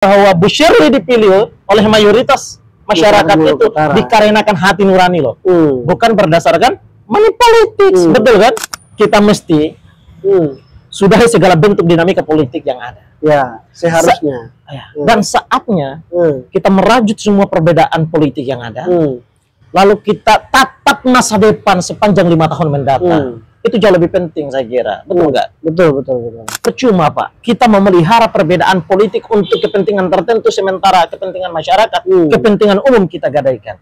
bahwa Bu Shirley dipilih oleh mayoritas masyarakat itu dikarenakan hati nurani loh, bukan berdasarkan money politics, betul kan? Kita mesti sudahi segala bentuk dinamika politik yang ada. Ya, seharusnya. Dan saatnya kita merajut semua perbedaan politik yang ada, lalu kita tatap masa depan sepanjang 5 tahun mendatang. Itu jauh lebih penting saya kira, betul nggak? Betul. Percuma Pak, kita memelihara perbedaan politik untuk kepentingan tertentu sementara kepentingan masyarakat, kepentingan umum kita gadaikan,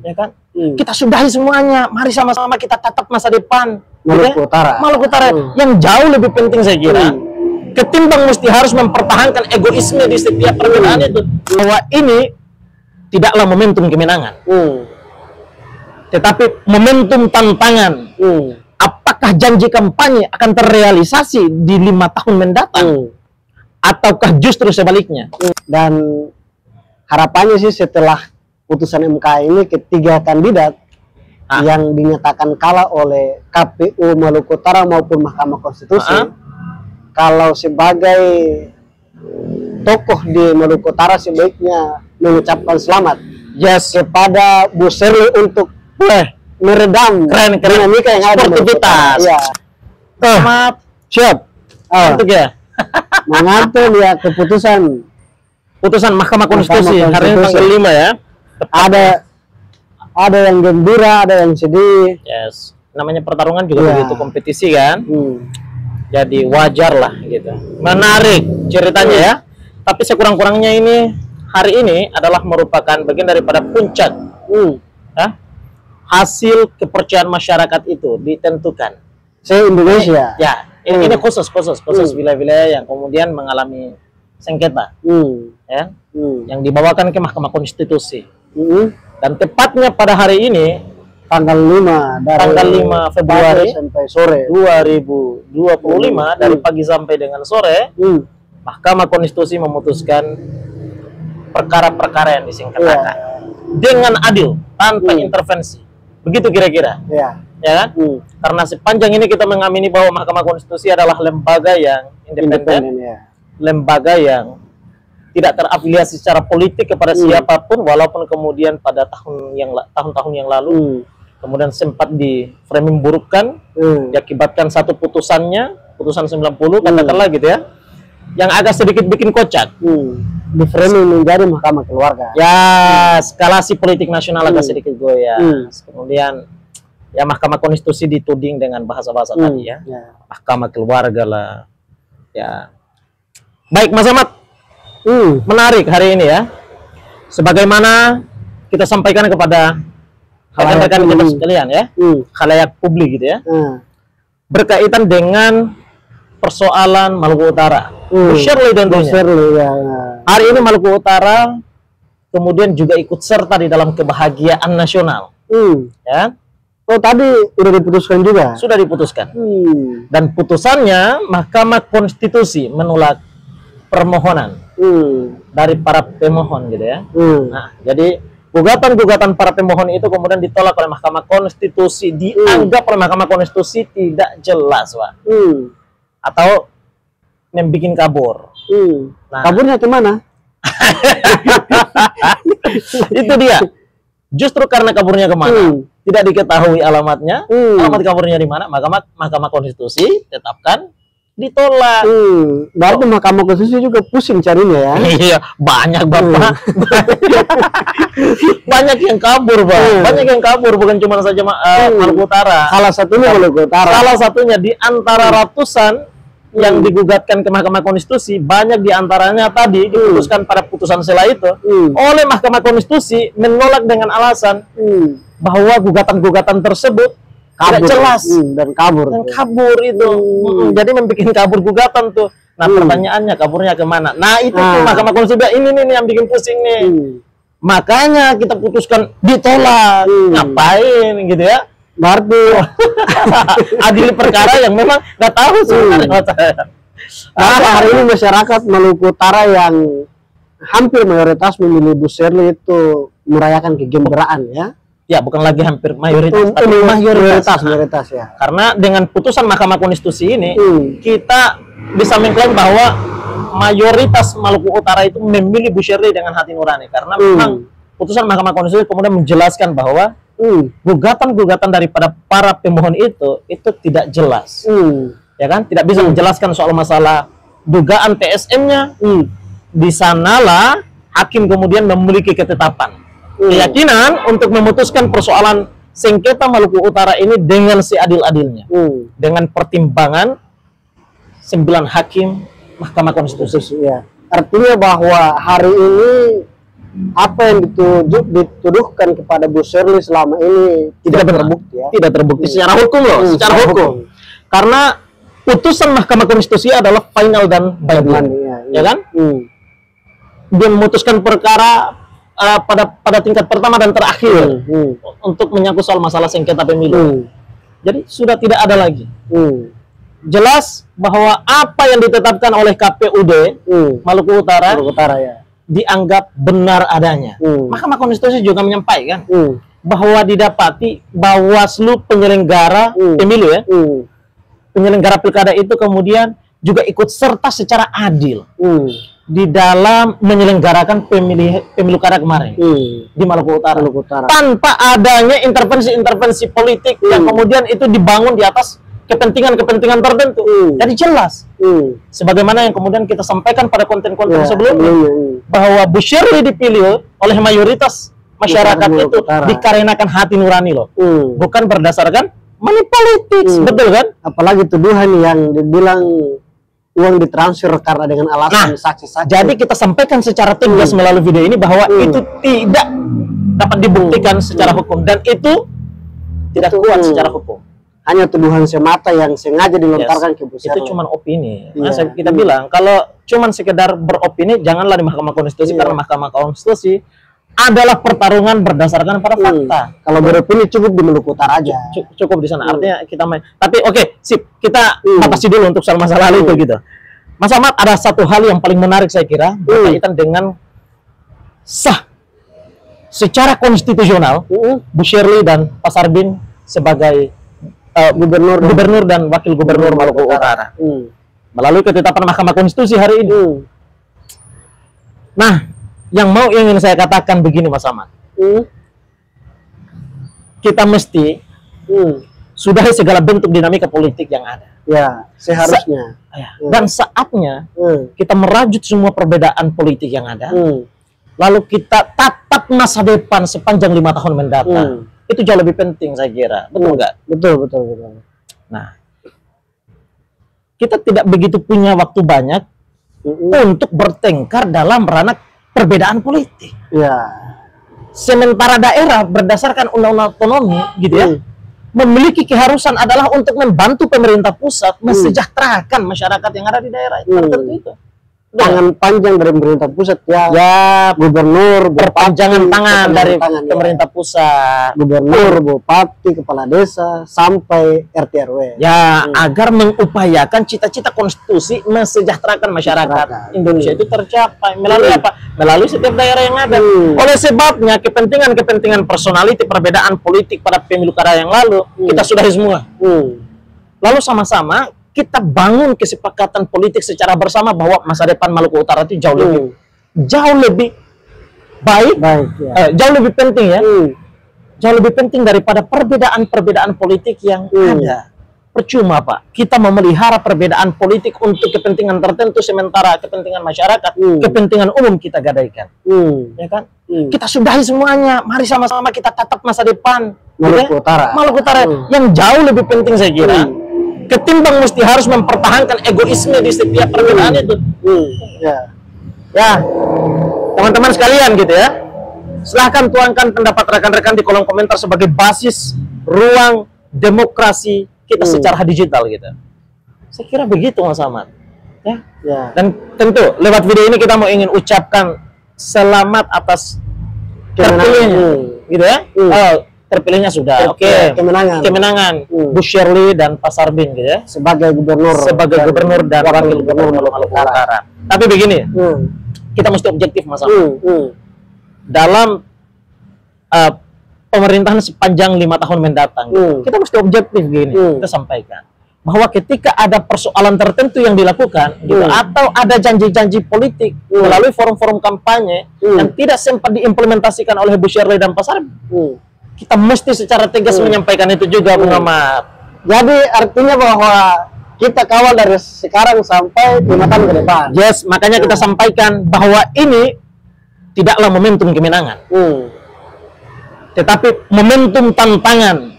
ya kan? Kita sudahi semuanya, mari sama-sama kita tatap masa depan Maluku Utara. Maluku Utara yang jauh lebih penting saya kira, ketimbang mesti harus mempertahankan egoisme di setiap perbedaan itu. Bahwa ini tidaklah momentum kemenangan, tetapi momentum tantangan. Apakah janji kampanye akan terrealisasi di 5 tahun mendatang, ataukah justru sebaliknya? Dan harapannya sih setelah putusan MK ini, ketiga kandidat yang dinyatakan kalah oleh KPU Maluku Utara maupun Mahkamah Konstitusi, kalau sebagai tokoh di Maluku Utara sebaiknya mengucapkan selamat kepada Bu Shirley untuk meredam dinamika yang ada di sportivitas. Ya. Maaf, siap. Untuk ya. Mengatur ya putusan Mahkamah Konstitusi hari ini tanggal 5 ya. Ada yang gembira, ada yang sedih. Yes. Namanya pertarungan juga begitu, kompetisi kan. Jadi wajar lah gitu. Menarik ceritanya ya. Tapi sekurang-kurangnya ini hari ini adalah merupakan bagian daripada puncak. Hasil kepercayaan masyarakat itu ditentukan se-Indonesia. Ya, ini khusus wilayah-wilayah yang kemudian mengalami sengketa, ya, yang dibawakan ke Mahkamah Konstitusi. Dan tepatnya pada hari ini, tanggal 5 Februari sampai sore 2025 dari pagi sampai dengan sore, Mahkamah Konstitusi memutuskan perkara-perkara yang disengketakan dengan adil tanpa intervensi. Begitu kira-kira, ya kan? Karena sepanjang ini kita mengamini bahwa Mahkamah Konstitusi adalah lembaga yang independen, lembaga yang tidak terafiliasi secara politik kepada siapapun, walaupun kemudian pada tahun-tahun yang lalu kemudian sempat di framing burukkan, diakibatkan satu putusan 90 katakanlah gitu ya, yang agak sedikit bikin kocak. Di framing menjadi Mahkamah Keluarga. Ya, eskalasi politik nasional agak sedikit goyah. Kemudian ya Mahkamah Konstitusi dituding dengan bahasa-bahasa tadi ya. Mahkamah Keluarga lah. Ya. Baik Mas Ahmad. Menarik hari ini ya. Sebagaimana kita sampaikan kepada rekan-rekan kita sekalian ya. Khalayak publik gitu ya. Berkaitan dengan persoalan Maluku Utara. Bu Shirley tentunya. Hari ini Maluku Utara kemudian juga ikut serta di dalam kebahagiaan nasional. Ya. Oh, tadi sudah diputuskan juga? Sudah diputuskan. Dan putusannya Mahkamah Konstitusi menolak permohonan dari para pemohon gitu ya. Nah, jadi gugatan-gugatan para pemohon itu kemudian ditolak oleh Mahkamah Konstitusi, dianggap oleh Mahkamah Konstitusi tidak jelas, Pak. Atau membikin kabur. Nah, kaburnya kemana? Itu dia. Justru karena kaburnya kemana, tidak diketahui alamatnya, alamat kaburnya di mana, Mahkamah Konstitusi tetapkan ditolak. Berarti Mahkamah Konstitusi juga pusing carinya ya? Iya, banyak Bapak. Banyak yang kabur, Pak. Banyak yang kabur, bukan cuma saja Maluku Utara. Salah satunya Maluku Utara. Salah satunya di antara ratusan yang digugatkan ke Mahkamah Konstitusi, banyak diantaranya tadi diputuskan pada putusan sela itu oleh Mahkamah Konstitusi menolak dengan alasan bahwa gugatan-gugatan tersebut tidak jelas dan kabur itu. Jadi membuat kabur gugatan tuh. Nah, pertanyaannya kaburnya kemana? Nah, itu tuh Mahkamah Konstitusi ini yang bikin pusing nih. Makanya kita putuskan ditolak. Ngapain gitu ya? Berarti adil perkara yang memang nggak tahu sebenarnya. Hari ini masyarakat Maluku Utara yang hampir mayoritas memilih Bu Shirley itu merayakan kegembiraan ya. Ya, bukan lagi hampir mayoritas, tapi mayoritas ya. Karena dengan putusan Mahkamah Konstitusi ini kita bisa mengklaim bahwa mayoritas Maluku Utara itu memilih Bu Shirley dengan hati nurani karena memang putusan Mahkamah Konstitusi kemudian menjelaskan bahwa gugatan-gugatan daripada para pemohon itu tidak jelas, ya kan? Tidak bisa menjelaskan soal masalah dugaan TSM-nya. Di sanalah hakim kemudian memiliki ketetapan, keyakinan untuk memutuskan persoalan sengketa Maluku Utara ini dengan seadil-adilnya, dengan pertimbangan 9 hakim Mahkamah Konstitusi. Ya. Artinya bahwa hari ini apa yang dituduhkan kepada Bu Shirley selama ini tidak terbukti, ya? Tidak terbukti secara hukum loh, secara hukum. Karena putusan Mahkamah Konstitusi adalah final dan binding, ya kan? Dia memutuskan perkara pada tingkat pertama dan terakhir untuk menyangkut soal masalah sengketa pemilu. Jadi sudah tidak ada lagi. Jelas bahwa apa yang ditetapkan oleh KPUD Maluku Utara, ya, dianggap benar adanya. Mahkamah Konstitusi juga menyampaikan bahwa didapati Bawaslu penyelenggara pemilu, ya, penyelenggara pilkada itu kemudian juga ikut serta secara adil di dalam menyelenggarakan pemilu kada kemarin di Maluku Utara, tanpa adanya intervensi politik yang kemudian itu dibangun di atas kepentingan tertentu. Jadi jelas, sebagaimana yang kemudian kita sampaikan pada konten-konten sebelumnya, bahwa Bu Shirley dipilih oleh mayoritas masyarakat itu dikarenakan hati nurani loh, bukan berdasarkan money politics, betul kan? Apalagi tuduhan yang dibilang uang ditransfer karena dengan alasan saksi-saksi. Jadi kita sampaikan secara tegas melalui video ini bahwa itu tidak dapat dibuktikan secara hukum dan itu tidak kuat secara hukum. Hanya tuduhan semata yang sengaja dilontarkan ke Bu Shirley. Itu cuma opini. Kita bilang kalau cuma sekedar beropini janganlah di Mahkamah Konstitusi, karena Mahkamah Konstitusi adalah pertarungan berdasarkan pada fakta. Kalau beropini cukup di Maluku Utara aja. Cukup di sana. Artinya kita main. Tapi oke, sip. Kita batasi dulu untuk soal masalah itu gitu. Mas Ahmad, ada satu hal yang paling menarik saya kira berkaitan dengan sah secara konstitusional Bu Shirley dan Pak Sarbin sebagai gubernur dan wakil gubernur Maluku Utara melalui ketetapan Mahkamah Konstitusi hari ini. Nah, yang ingin saya katakan begini Mas Ahmad, kita mesti sudahi segala bentuk dinamika politik yang ada. Ya, seharusnya. Dan saatnya kita merajut semua perbedaan politik yang ada, lalu kita tatap masa depan sepanjang 5 tahun mendatang. Itu jauh lebih penting saya kira, betul nggak? Betul. Nah, kita tidak begitu punya waktu banyak untuk bertengkar dalam ranah perbedaan politik. Ya. Sementara daerah berdasarkan undang-undang otonomi, gitu ya, memiliki keharusan adalah untuk membantu pemerintah pusat mensejahterakan masyarakat yang ada di daerah tertentu itu. Tangan panjang dari pemerintah pusat, ya gubernur, perpanjangan tangan dari pemerintah pusat, gubernur, bupati, kepala desa, sampai RT RW. Ya, agar mengupayakan cita-cita konstitusi mensejahterakan masyarakat Indonesia itu tercapai melalui apa? Melalui setiap daerah yang ada. Oleh sebabnya kepentingan personality, perbedaan politik pada pemilu kada yang lalu kita sudahi semua. Lalu sama-sama kita bangun kesepakatan politik secara bersama bahwa masa depan Maluku Utara itu jauh lebih baik, jauh lebih penting, ya, jauh lebih penting daripada perbedaan politik yang ada. Percuma Pak, kita memelihara perbedaan politik untuk kepentingan tertentu sementara kepentingan masyarakat, kepentingan umum kita gadaikan, ya kan? Kita sudahi semuanya, mari sama-sama kita tatap masa depan Maluku Utara yang jauh lebih penting saya kira. Ketimbang mesti harus mempertahankan egoisme di setiap perbedaan itu. Ya, teman-teman sekalian gitu ya. Silahkan tuangkan pendapat rekan-rekan di kolom komentar sebagai basis ruang demokrasi kita secara digital gitu. Saya kira begitu Mas Ahmad. Ya. Dan tentu lewat video ini kita mau ingin ucapkan selamat atas terpilihnya, gitu ya. Terpilihnya sudah, kemenangan Bu Shirley dan Pak Sarbin gitu ya, sebagai gubernur dan wakil gubernur Maluku Utara. Tapi begini, kita mesti objektif Mas Ahmad. Dalam pemerintahan sepanjang 5 tahun mendatang, kita mesti objektif gini, kita sampaikan bahwa ketika ada persoalan tertentu yang dilakukan gitu, atau ada janji-janji politik melalui forum-forum kampanye yang tidak sempat diimplementasikan oleh Bu Shirley dan Pak Sarip, kita mesti secara tegas menyampaikan itu juga, Bung Ahmad. Jadi artinya bahwa kita kawal dari sekarang sampai 5 tahun ke depan. Yes, makanya kita sampaikan bahwa ini tidaklah momentum kemenangan, tetapi momentum tantangan.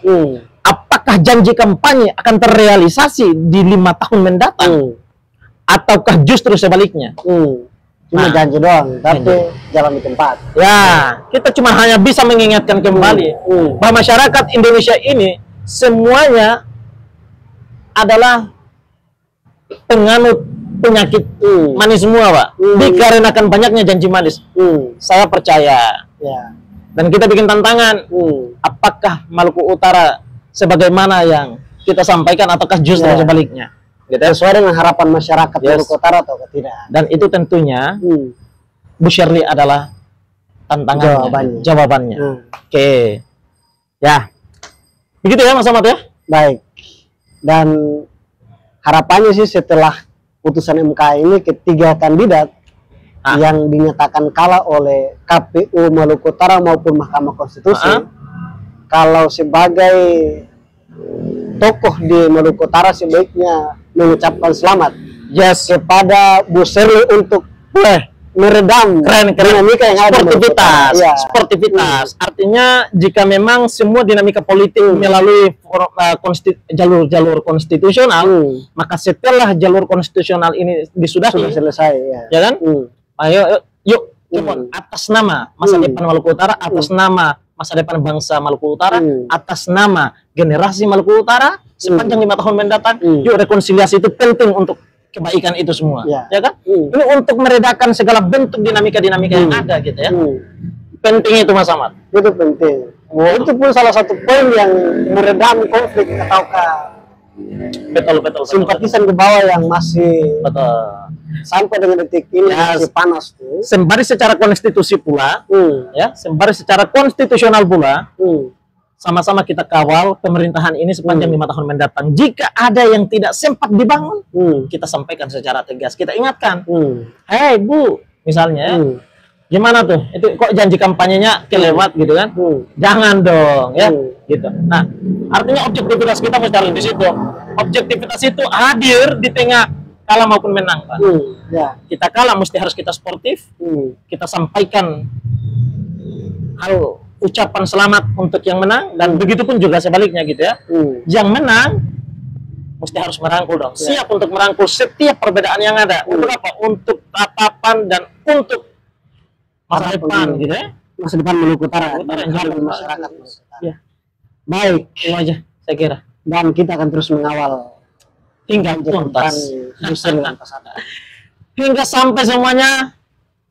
Apakah janji kampanye akan terrealisasi di 5 tahun mendatang, ataukah justru sebaliknya? Cuma janji doang, tapi jalan di tempat. Ya, kita cuma hanya bisa mengingatkan kembali bahwa masyarakat Indonesia ini semuanya adalah penganut penyakit manis semua, Pak. Dikarenakan banyaknya janji manis. Saya percaya. Dan kita bikin tantangan. Apakah Maluku Utara sebagaimana yang kita sampaikan, ataukah justru sebaliknya? Gitu. Sesuai dengan harapan masyarakat Maluku Utara atau tidak? Dan itu tentunya Bu Shirley adalah tantangannya, jawabannya. Oke. Ya. Begitu ya, Mas Ahmad ya? Baik. Dan harapannya sih setelah putusan MK ini, ketiga kandidat yang dinyatakan kalah oleh KPU Maluku Utara maupun Mahkamah Konstitusi, kalau sebagai tokoh di Maluku Utara sebaiknya mengucapkan selamat kepada Bu Shirley untuk meredam dinamika yang ada sportivitas. Artinya jika memang semua dinamika politik melalui jalur konstitusional, maka setelah jalur konstitusional ini sudah selesai, ya kan? Ayo yuk atas nama masa depan Maluku Utara, atas nama masa depan bangsa Maluku Utara, atas nama generasi Maluku Utara sepanjang 5 tahun mendatang, yuk rekonsiliasi itu penting untuk kebaikan itu semua, ya kan? Ini untuk meredakan segala bentuk dinamika-dinamika yang ada gitu ya. Penting itu, Mas Ahmad. Itu penting. Itu pun salah satu poin yang meredam konflik ataukah betul simpatisan ke bawah yang masih sampai dengan detik ini masih panas tuh. Sembari secara konstitusi pula, ya, sembari secara konstitusional pula, sama-sama kita kawal pemerintahan ini sepanjang 5 tahun mendatang. Jika ada yang tidak sempat dibangun, kita sampaikan secara tegas, kita ingatkan, hei Bu, misalnya, gimana tuh? Itu kok janji kampanyenya kelewat gitu kan? Jangan dong, ya, gitu. Nah, artinya objektivitas kita mesti harus di situ. Objektivitas itu hadir di tengah kalah maupun menang, Pak. Kita kalah mesti harus kita sportif, kita sampaikan hal ucapan selamat untuk yang menang, dan begitu pun juga sebaliknya gitu ya. Yang menang mesti harus merangkul dong, siap untuk merangkul setiap perbedaan yang ada. Untuk apa? Untuk tatapan dan untuk masa depan gitu ya. Masa depan Maluku Utara masyarakat. Baik, itu aja saya kira. Dan kita akan terus mengawal hingga tuntas, hingga sampai semuanya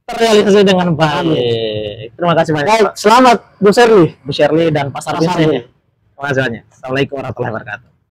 terrealisasi dengan baik. Terima kasih banyak. Baik, selamat Bu Shirley dan Pak Sarip. Terima kasih banyak. Assalamualaikum warahmatullahi wabarakatuh.